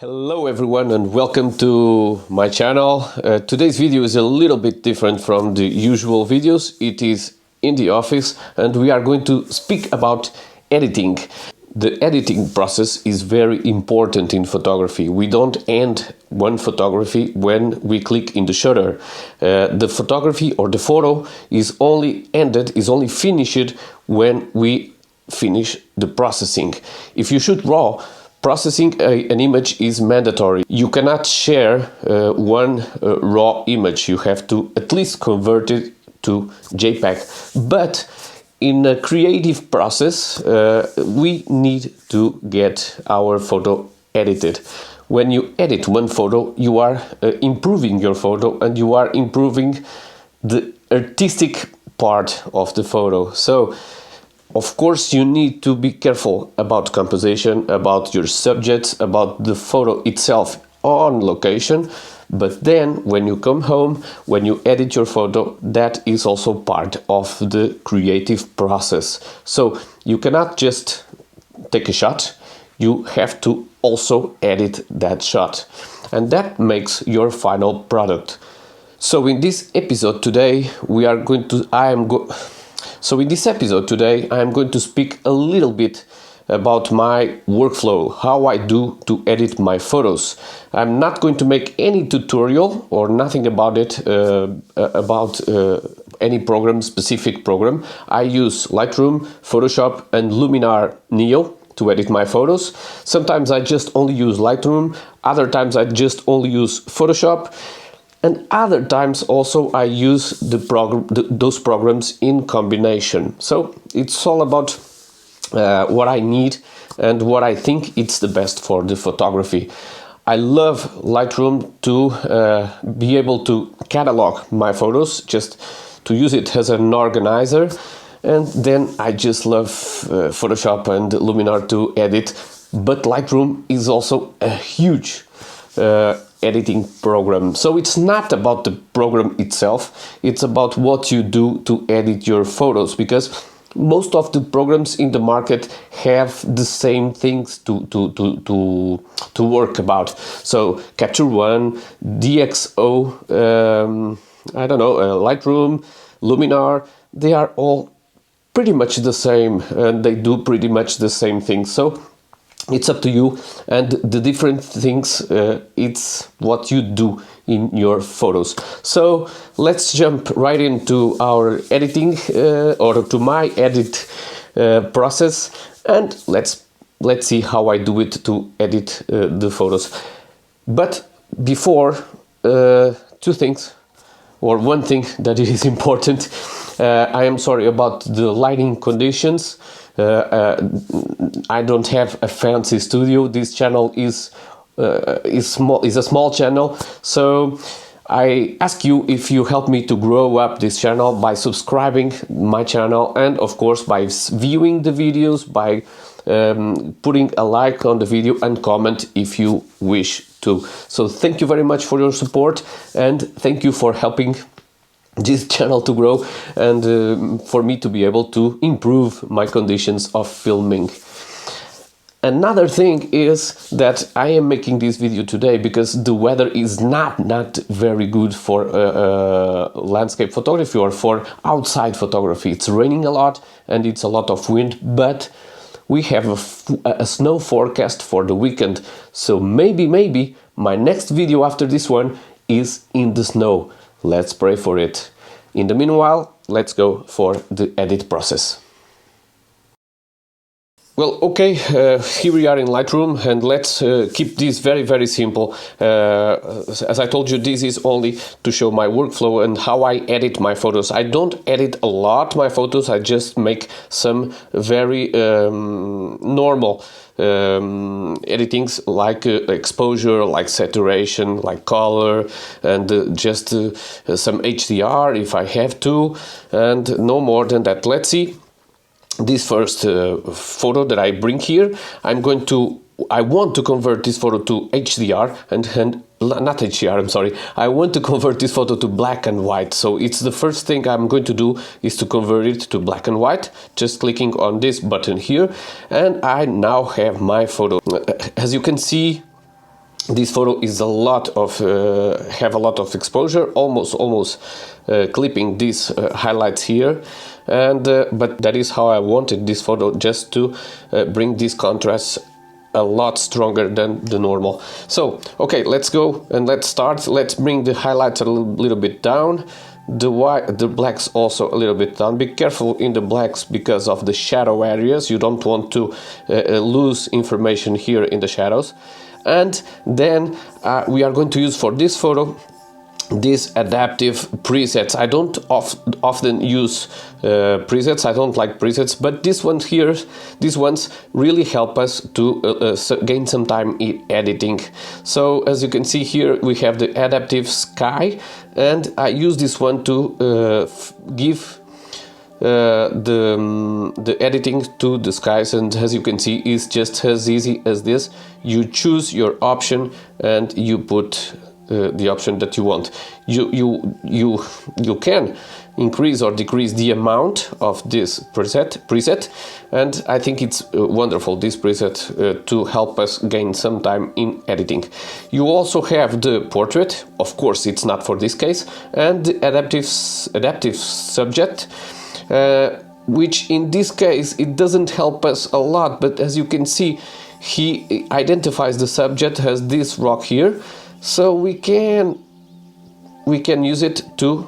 Hello everyone and welcome to my channel. Today's video is a little bit different from the usual videos. It is in the office and we are going to speak about editing. The editing process is very important in photography. We don't end one photography when we click in the shutter. The photography or the photo is only finished when we finish the processing. If you shoot raw, processing an image is mandatory. You cannot share one raw image. You have to at least convert it to JPEG. But in a creative process, we need to get our photo edited. When you edit one photo, you are improving your photo and you are improving the artistic part of the photo. So, of course, you need to be careful about composition, about your subjects, about the photo itself on location. But then when you come home, when you edit your photo, that is also part of the creative process. So you cannot just take a shot, you have to also edit that shot. And that makes your final product. So in this episode today, in this episode today, I am going to speak a little bit about my workflow, how I do to edit my photos. I'm not going to make any tutorial or nothing about it, about any specific program. I use Lightroom, Photoshop and Luminar Neo to edit my photos. Sometimes I just only use Lightroom, other times I just only use Photoshop. And other times also I use those programs in combination. So it's all about what I need and what I think it's the best for the photography. I love Lightroom to be able to catalog my photos, just to use it as an organizer. And then I just love Photoshop and Luminar to edit. But Lightroom is also a huge editing program. So it's not about the program itself, it's about what you do to edit your photos, because most of the programs in the market have the same things to work about. So Capture One, DxO, Lightroom, Luminar, they are all pretty much the same and they do pretty much the same thing. So it's up to you, and the different things, it's what you do in your photos. So let's jump right into our editing, or to my edit process, and let's see how I do it to edit the photos. But before, two things, or one thing that is important. I am sorry about the lighting conditions. I don't have a fancy studio. This channel is a small channel, so I ask you if you help me to grow up this channel by subscribing my channel, and of course by viewing the videos, by putting a like on the video and comment if you wish to. So thank you very much for your support, and thank you for helping this channel to grow and for me to be able to improve my conditions of filming. Another thing is that I am making this video today because the weather is not very good for landscape photography or for outside photography. It's raining a lot and it's a lot of wind, but we have a snow forecast for the weekend. So maybe my next video after this one is in the snow. Let's pray for it. In the meanwhile, let's go for the edit process. Well, okay, here we are in Lightroom, and let's keep this very simple. As I told you, this is only to show my workflow and how I edit my photos. I don't edit a lot my photos, I just make some very normal editings, like exposure, like saturation, like color, and just some HDR if I have to, and no more than that. Let's see this first photo that I bring here. I want to convert this photo to HDR and not HDR, I'm sorry. I want to convert this photo to black and white. So it's the first thing I'm going to do is to convert it to black and white. Just clicking on this button here, and I now have my photo. As you can see, this photo is a lot of have a lot of exposure, almost clipping these highlights here, and but that is how I wanted this photo, just to bring this contrast a lot stronger than the normal. So okay, let's go and let's start. Let's bring the highlights a little bit down, the blacks also a little bit down. Be careful in the blacks because of the shadow areas. You don't want to lose information here in the shadows. And then we are going to use for this photo these adaptive presets. I don't often use presets. I don't like presets, but this one here, these ones really help us to gain some time in editing. So as you can see here, we have the adaptive sky, and I use this one to give the editing to the skies, and as you can see, is just as easy as this. You choose your option and you put the option that you want. You can increase or decrease the amount of this preset, and I think it's wonderful, this preset, to help us gain some time in editing. You also have the portrait, of course it's not for this case, and the adaptive subject, which in this case it doesn't help us a lot, but as you can see, he identifies the subject as this rock here, so we can use it to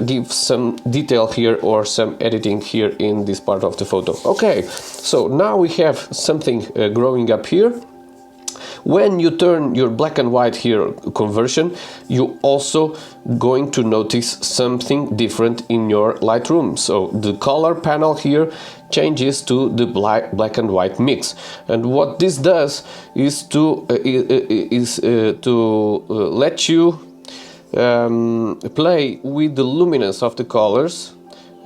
give some detail here or some editing here in this part of the photo. Okay, so now we have something growing up here. When you turn your black and white here conversion, you also going to notice something different in your Lightroom. So the color panel here changes to the black and white mix, and what this does is to let you play with the luminance of the colors.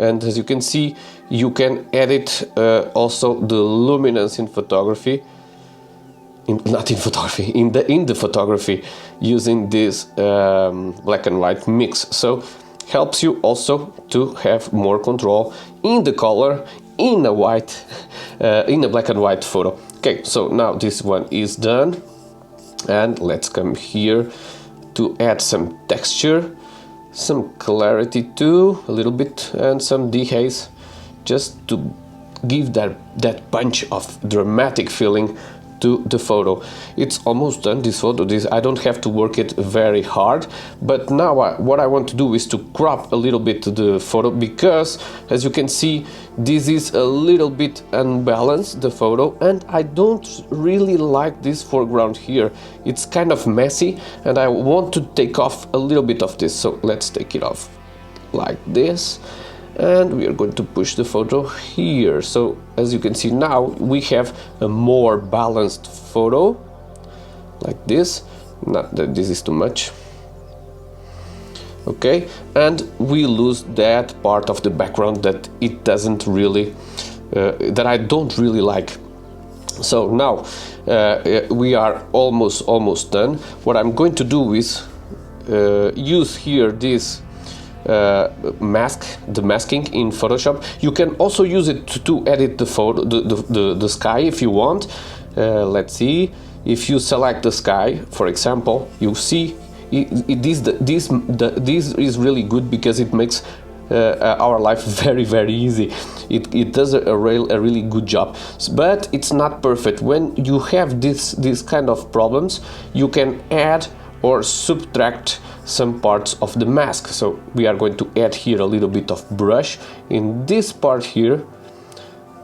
And as you can see, you can edit also the luminance in photography. In the photography, using this black and white mix. So helps you also to have more control in the color in a black and white photo. Okay, so now this one is done, and let's come here to add some texture, some clarity too, a little bit, and some dehaze, just to give that punch of dramatic feeling to the photo. It's almost done, this photo. I don't have to work it very hard, but now what I want to do is to crop a little bit the photo, because as you can see, this is a little bit unbalanced, the photo, and I don't really like this foreground here. It's kind of messy, and I want to take off a little bit of this. So let's take it off like this, and we are going to push the photo here. So as you can see, now we have a more balanced photo like this. Not that this is too much. Okay, and we lose that part of the background that it doesn't really that I don't really like. So now we are almost done. What I'm going to do is use here this the masking in Photoshop. You can also use it to edit the photo, the sky, if you want. Let's see, if you select the sky, for example, you see this is really good, because it makes our life very easy. It does a really good job, but it's not perfect. When you have this kind of problems, you can add or subtract some parts of the mask. So we are going to add here a little bit of brush in this part here,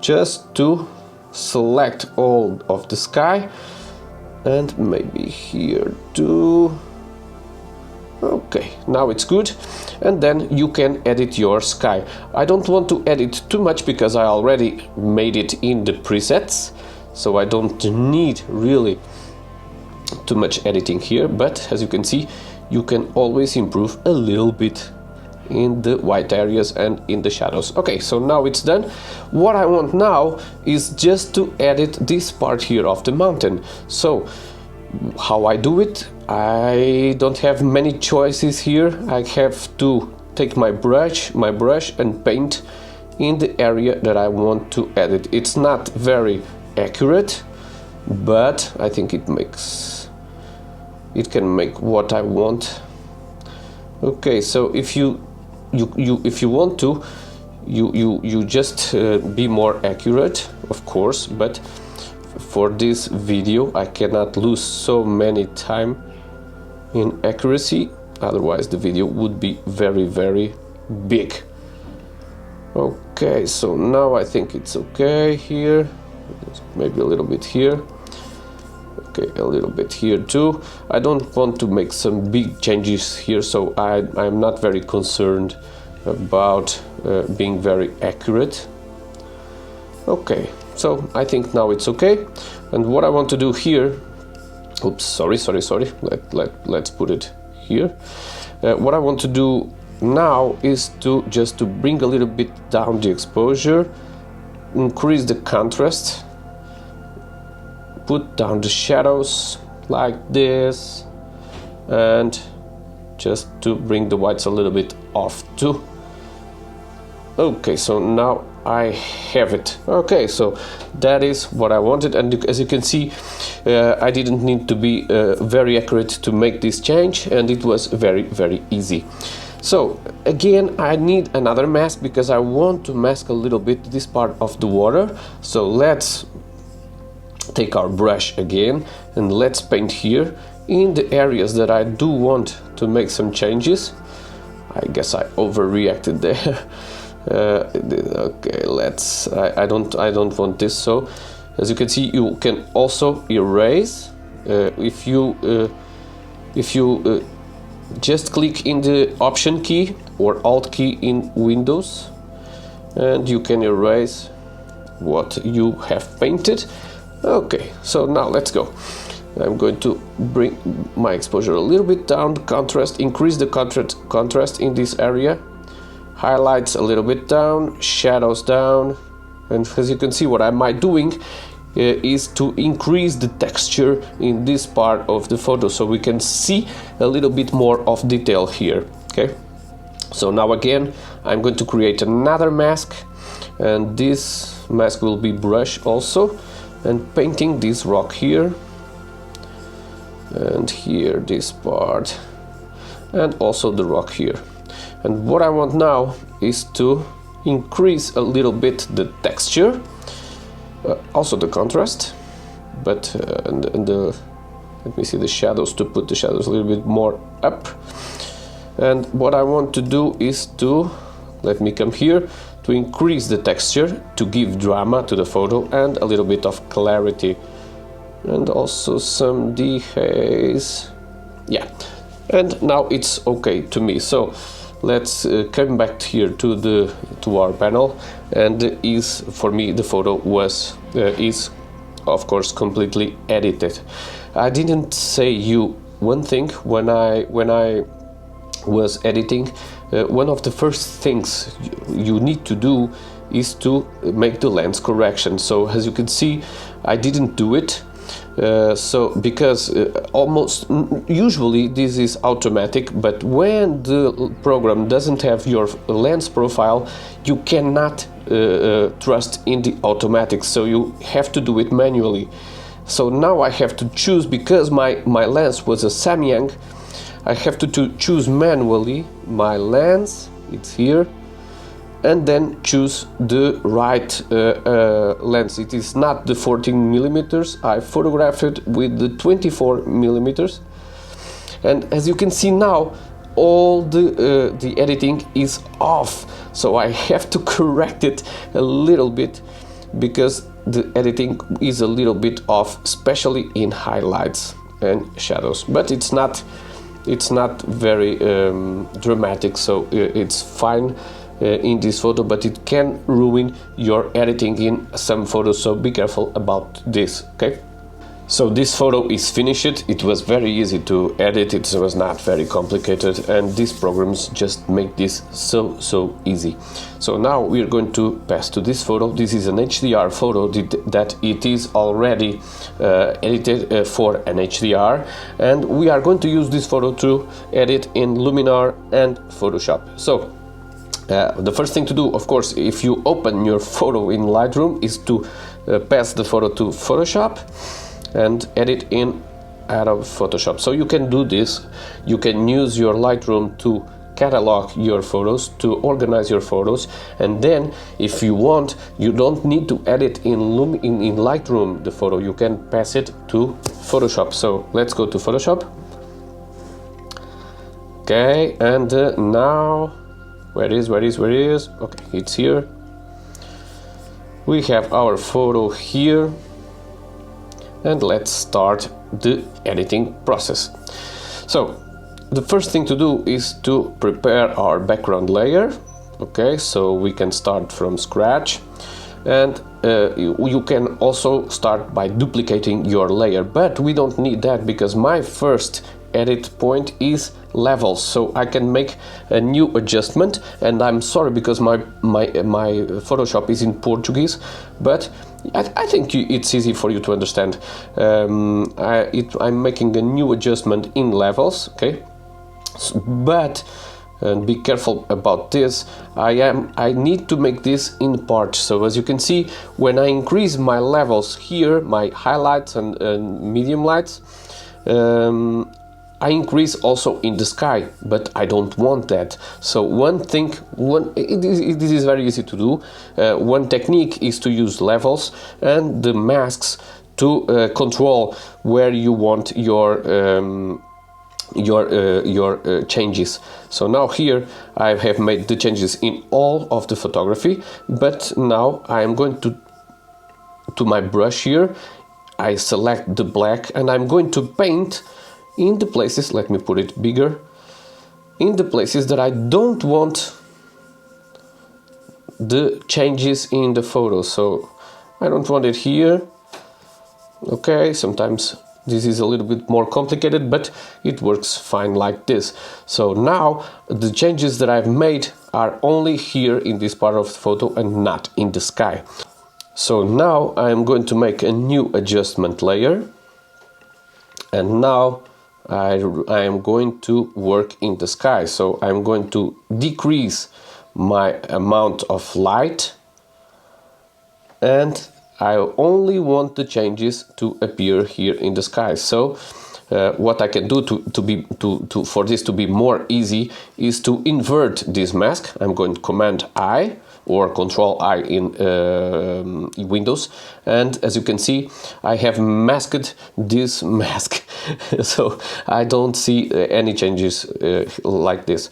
just to select all of the sky, and maybe here too. Okay, now it's good, and then you can edit your sky. I don't want to edit too much because I already made it in the presets, so I don't need really too much editing here, but as you can see, you can always improve a little bit in the white areas and in the shadows. Okay, so now it's done. What I want now is just to edit this part here of the mountain. So how I do it, I don't have many choices here. I have to take my brush and paint in the area that I want to edit. It's not very accurate, but I think it makes it can make what I want. Okay, so if you want to, you just be more accurate, of course, but for this video I cannot lose so many time in accuracy, otherwise the video would be very, very big. Okay, so now I think it's okay here, maybe a little bit here. Okay, a little bit here too. I don't want to make some big changes here, so I'm not very concerned about being very accurate. Okay, so I think now it's okay. And what I want to do here, oops, sorry. Let's put it here. What I want to do now is to bring a little bit down the exposure, increase the contrast, put down the shadows like this, and just to bring the whites a little bit off too. Okay, so now I have it. Okay, so that is what I wanted, and as you can see, I didn't need to be very accurate to make this change, and it was very, very easy. So again, I need another mask because I want to mask a little bit this part of the water. So let's take our brush again and let's paint here in the areas that I do want to make some changes. I guess I overreacted there. Okay, I don't want this. So as you can see, you can also erase if you just click in the Option key or Alt key in Windows, and you can erase what you have painted. Okay, so now let's go. I'm going to bring my exposure a little bit down, the contrast, increase the contrast in this area, highlights a little bit down, shadows down, and as you can see, what am I doing is to increase the texture in this part of the photo so we can see a little bit more of detail here. Okay, so now again I'm going to create another mask, and this mask will be brush also, and painting this rock here and here, this part, and also the rock here. And what I want now is to increase a little bit the texture, also the contrast, but let me see the shadows, to put the shadows a little bit more up. And what I want to do is to, let me come here, to increase the texture, to give drama to the photo and a little bit of clarity, and also some dehaze. Yeah, and now it's okay to me. So let's come back here to our panel, and for me the photo is of course completely edited. I didn't say you one thing when I was editing. One of the first things you need to do is to make the lens correction. So as you can see, I didn't do it. So because usually this is automatic, but when the program doesn't have your lens profile, you cannot trust in the automatic, so you have to do it manually. So now I have to choose, because my lens was a Samyang, I have to choose manually my lens, it's here, and then choose the right lens. It is not the 14mm, I photographed it with the 24mm, and as you can see now, all the editing is off, so I have to correct it a little bit because the editing is a little bit off, especially in highlights and shadows, but it's not very dramatic, so it's fine in this photo, but it can ruin your editing in some photos, so be careful about this. Okay, so this photo is finished. It was very easy to edit, it was not very complicated, and these programs just make this so easy. So now we are going to pass to this photo. This is an HDR photo that it is already edited for an HDR, and we are going to use this photo to edit in Luminar and Photoshop. So the first thing to do, of course, if you open your photo in Lightroom, is to pass the photo to Photoshop and edit in out of Photoshop. So you can do this. You can use your Lightroom to catalog your photos, to organize your photos, and then if you want, you don't need to edit in Lightroom the photo. You can pass it to Photoshop. So let's go to Photoshop. Okay, and now where is okay, it's here. We have our photo here, and let's start the editing process. So the first thing to do is to prepare our background layer. Okay, so we can start from scratch, and you can also start by duplicating your layer, but we don't need that because my first edit point is levels, so I can make a new adjustment. And I'm sorry because my Photoshop is in Portuguese, but I think it's easy for you to understand. I'm making a new adjustment in levels, okay? But be careful about this. I need to make this in parts. So as you can see, when I increase my levels here, my highlights and medium lights, I increase also in the sky, but I don't want that. So this is very easy to do. One technique is to use levels and the masks to control where you want your changes. So now here I have made the changes in all of the photography, but now I am going to my brush here. I select the black and I'm going to paint in the places, let me put it bigger, in the places that I don't want the changes in the photo. So I don't want it here. Okay, sometimes this is a little bit more complicated, but it works fine like this. So now the changes that I've made are only here in this part of the photo and not in the sky. So now I'm going to make a new adjustment layer, and now I am going to work in the sky. So I'm going to decrease my amount of light, and I only want the changes to appear here in the sky. So what I can do for this to be more easy is to invert this mask. I'm going to Command I or Control I in Windows, and as you can see, I have masked this mask, so I don't see any changes like this.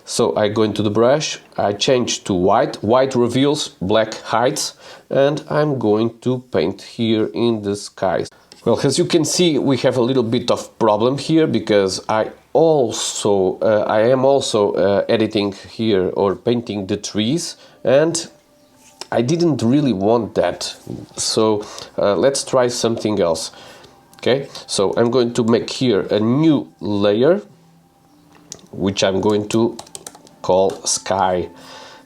So I go into the brush, I change to white. White reveals, black hides, and I'm going to paint here in the sky. Well, as you can see, we have a little bit of problem here because I am also editing here or painting the trees, and I didn't really want that. So let's try something else. Okay, so I'm going to make here a new layer, which I'm going to call sky,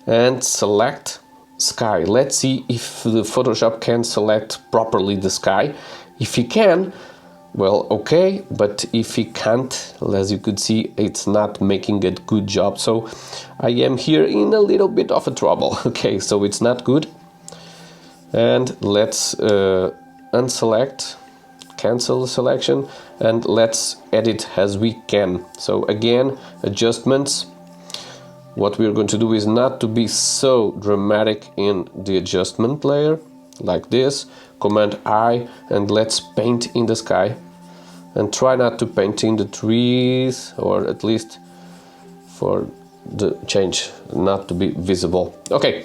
and select sky. Let's see if the Photoshop can select properly the sky. If he can, well, okay, but if he can't, as you could see, it's not making a good job. So I am here in a little bit of a trouble. Okay, so it's not good. And let's unselect, cancel the selection, and let's edit as we can. So again, adjustments. What we're going to do is not to be so dramatic in the adjustment layer, like this. Command I, and let's paint in the sky, and try not to paint in the trees, or at least for the change not to be visible. Okay,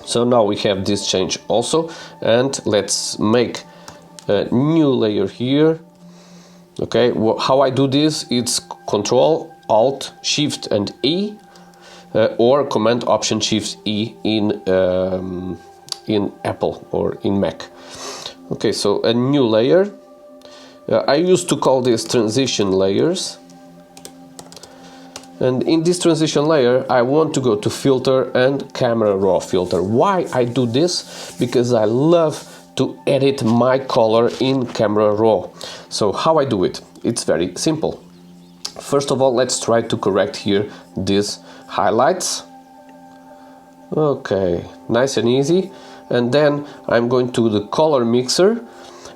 so now we have this change also, and let's make a new layer here. Okay, how I do this, it's Control Alt Shift and E, or Command Option Shift E in Apple or in Mac. Okay, so a new layer. I used to call this transition layers, and in this transition layer I want to go to filter and camera raw filter. Why I do this? Because I love to edit my color in camera raw. So how I do it? It's very simple. First of all, let's try to correct here these highlights. Okay, nice and easy. And then I'm going to the color mixer,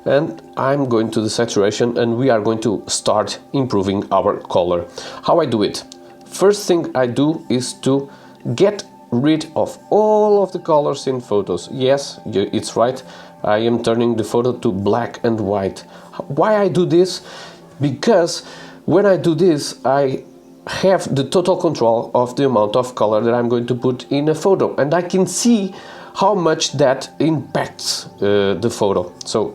and I'm going to the saturation, and we are going to start improving our color. How I do it? First thing I do is to get rid of all of the colors in photos. Yes, it's right, I am turning the photo to black and white. Why I do this? Because when I do this, I have the total control of the amount of color that I'm going to put in a photo, and I can see how much that impacts the photo. So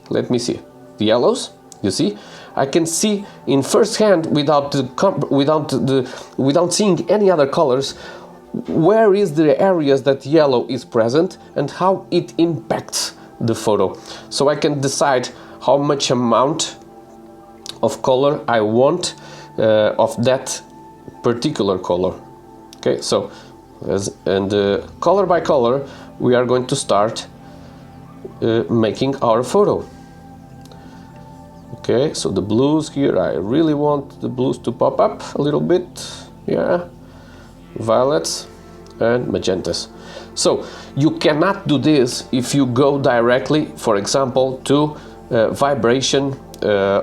let me see the yellows. You see, I can see in first hand without seeing any other colors where is the areas that yellow is present and how it impacts the photo. So I can decide how much amount of color I want of that particular color. Okay, so color by color we are going to start making our photo. Okay, so the blues here, I really want the blues to pop up a little bit. Yeah, violets and magentas. So you cannot do this if you go directly, for example, to vibration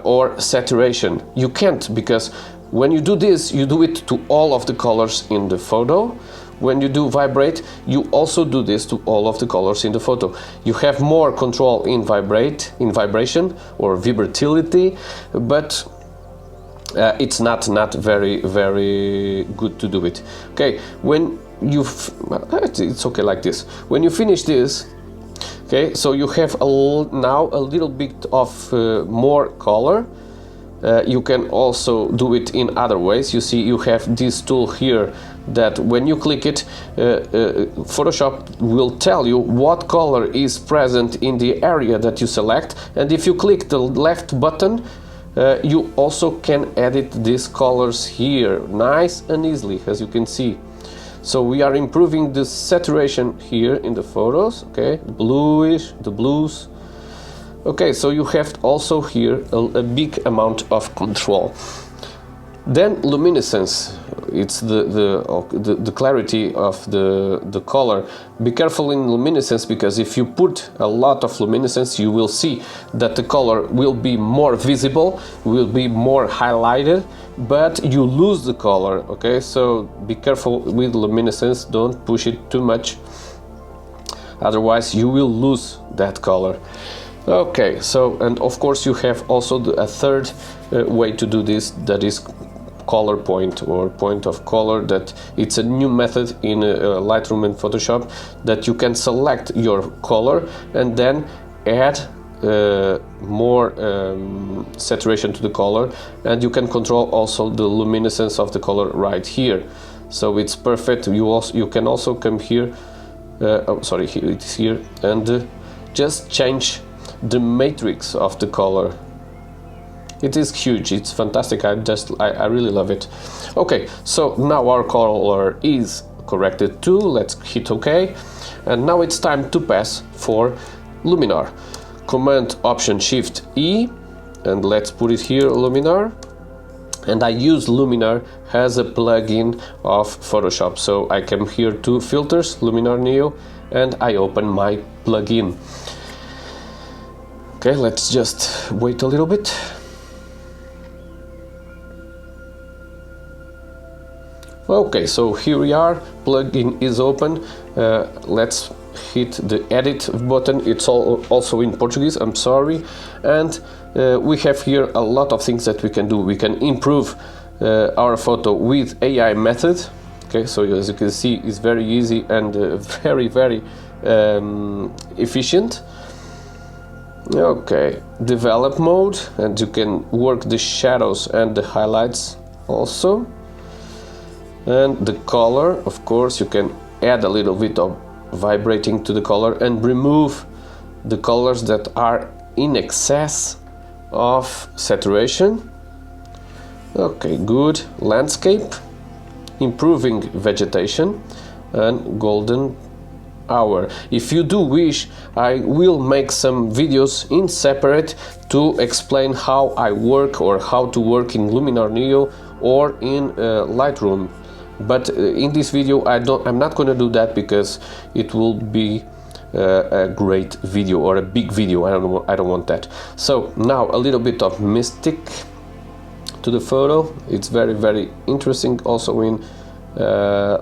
or saturation. You can't, because when you do this, you do it to all of the colors in the photo. When you do vibrate, you also do this to all of the colors in the photo. You have more control in vibration or vibratility, but it's not very good to do it. Okay, when it's okay like this. When you finish this, okay, so you have now a little bit of more color. You can also do it in other ways. You see, you have this tool here that when you click it, Photoshop will tell you what color is present in the area that you select, and if you click the left button, you also can edit these colors here nice and easily, as you can see. So we are improving the saturation here in the photos. Okay, bluish, the blues. Okay, so you have also here a big amount of control. Then luminescence, it's the clarity of the color. Be careful in luminescence, because if you put a lot of luminescence, you will see that the color will be more visible, will be more highlighted, but you lose the color. Okay, so be careful with luminescence, don't push it too much, otherwise you will lose that color. Okay, so, and of course you have also a third way to do this, that is color point, or point of color. That it's a new method in Lightroom and Photoshop, that you can select your color and then add more saturation to the color, and you can control also the luminescence of the color right here. So it's perfect. You can also come here, here it is here, and just change the matrix of the color. It is huge, it's fantastic. I really love it. Okay, so now our color is corrected too. Let's hit OK, and now it's time to pass for luminar. Command Option Shift E, and let's put it here, luminar. And I use luminar as a plugin of Photoshop. So I come here to filters, luminar neo, and I open my plugin. Okay, let's just wait a little bit. Okay, so here we are, plugin is open. Let's hit the edit button. It's also in Portuguese, I'm sorry. And we have here a lot of things that we can do. We can improve our photo with AI method. Okay, so as you can see, it's very easy and very efficient. Okay, develop mode, and you can work the shadows and the highlights also. And the color, of course, you can add a little bit of vibrating to the color and remove the colors that are in excess of saturation. Okay, good. Landscape, improving vegetation, and golden hour. If you do wish, I will make some videos in separate to explain how I work, or how to work in Luminar Neo or in Lightroom. But in this video I'm not going to do that, because it will be a great video or a big video. I don't want that. So now a little bit of mystic to the photo. It's very interesting also in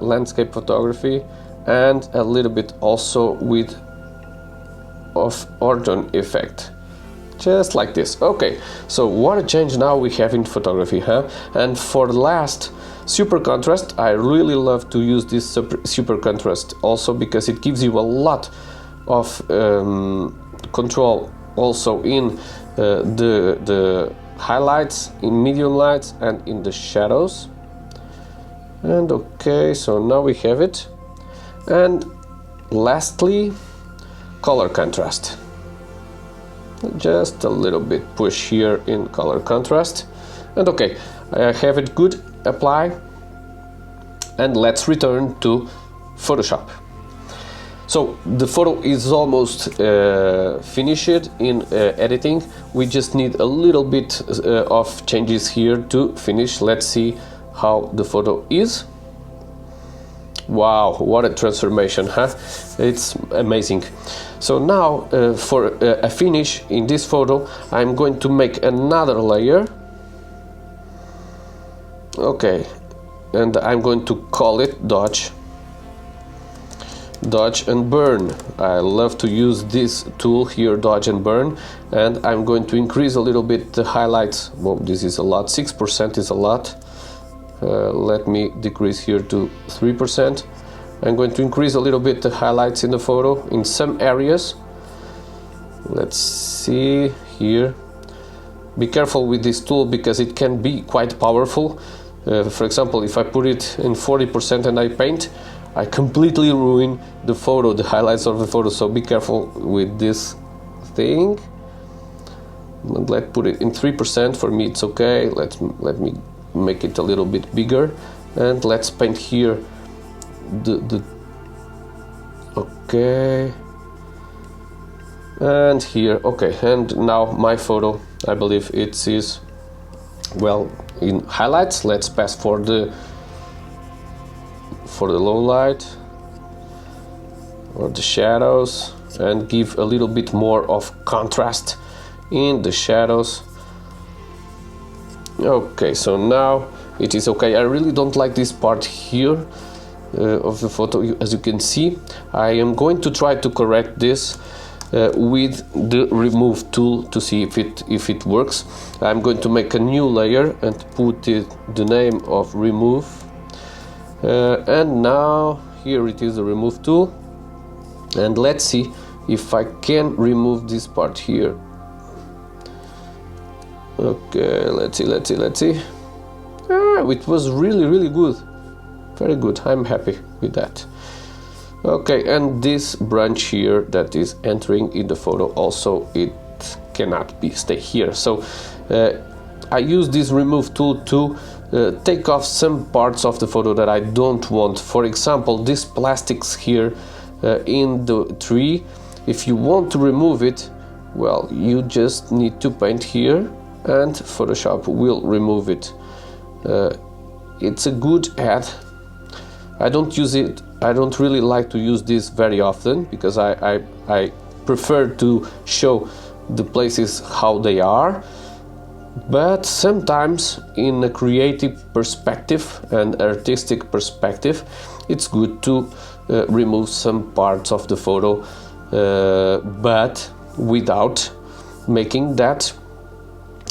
landscape photography, and a little bit also with of orton effect, just like this. Okay, so what a change now we have in photography, huh? And for the last, super contrast. I really love to use this super contrast also because it gives you a lot of control also in the highlights, in medium lights, and in the shadows. And okay, so now we have it. And lastly, color contrast. Just a little bit push here in color contrast. And okay, I have it good. Apply, and let's return to Photoshop. So the photo is almost finished in editing. We just need a little bit of changes here to finish. Let's see how the photo is. Wow, what a transformation, huh? It's amazing. So now for a finish in this photo, I'm going to make another layer. Okay, and I'm going to call it dodge and burn. I love to use this tool here, dodge and burn, and I'm going to increase a little bit the highlights. Well, this is a lot, 6% is a lot. Let me decrease here to 3%. I'm going to increase a little bit the highlights in the photo in some areas. Let's see here. Be careful with this tool because it can be quite powerful. For example, if I put it in 40% and I paint, I completely ruin the photo, the highlights of the photo. So be careful with this thing. Let's put it in 3%. For me, it's okay. Let me make it a little bit bigger, and let's paint here. Okay, and here. Okay, and now my photo. I believe it is. Well, in highlights, let's pass for the low light or the shadows and give a little bit more of contrast in the shadows. Okay, so now it is okay. I really don't like this part here of the photo, as you can see. I am going to try to correct this with the remove tool to see if it works. I'm going to make a new layer and put the name of remove, and now here it is, the remove tool, and let's see if I can remove this part here. Okay, let's see. It was really good, very good. I'm happy with that. Okay, and this branch here that is entering in the photo also, it cannot stay here. So I use this remove tool to take off some parts of the photo that I don't want. For example, this plastics here in the tree. If you want to remove it, well, you just need to paint here and Photoshop will remove it. It's a good add. I don't use it. I don't really like to use this very often because I prefer to show the places how they are. But sometimes in a creative perspective and artistic perspective, it's good to remove some parts of the photo, but without making that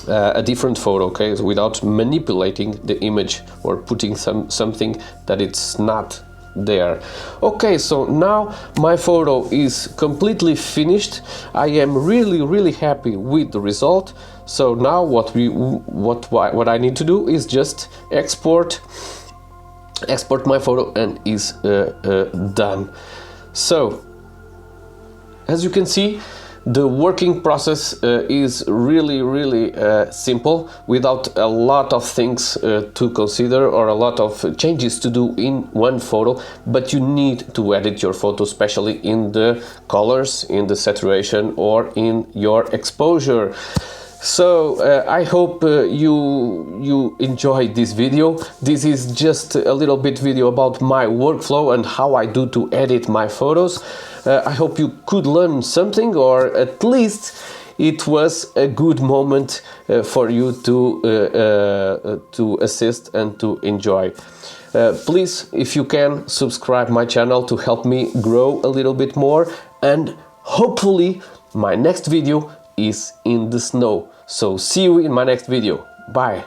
a different photo, okay? So without manipulating the image or putting something that it's not there. Okay, so now my photo is completely finished. I am really happy with the result. So now what I need to do is just export my photo and is done. So as you can see, the working process is really simple, without a lot of things to consider or a lot of changes to do in one photo. But you need to edit your photo, especially in the colors, in the saturation, or in your exposure. So I hope you enjoyed this video. This is just a little bit video about my workflow and how I do to edit my photos. I hope you could learn something, or at least it was a good moment for you to assist and to enjoy. Please, if you can, subscribe my channel to help me grow a little bit more, and hopefully my next video is in the snow. So see you in my next video. Bye.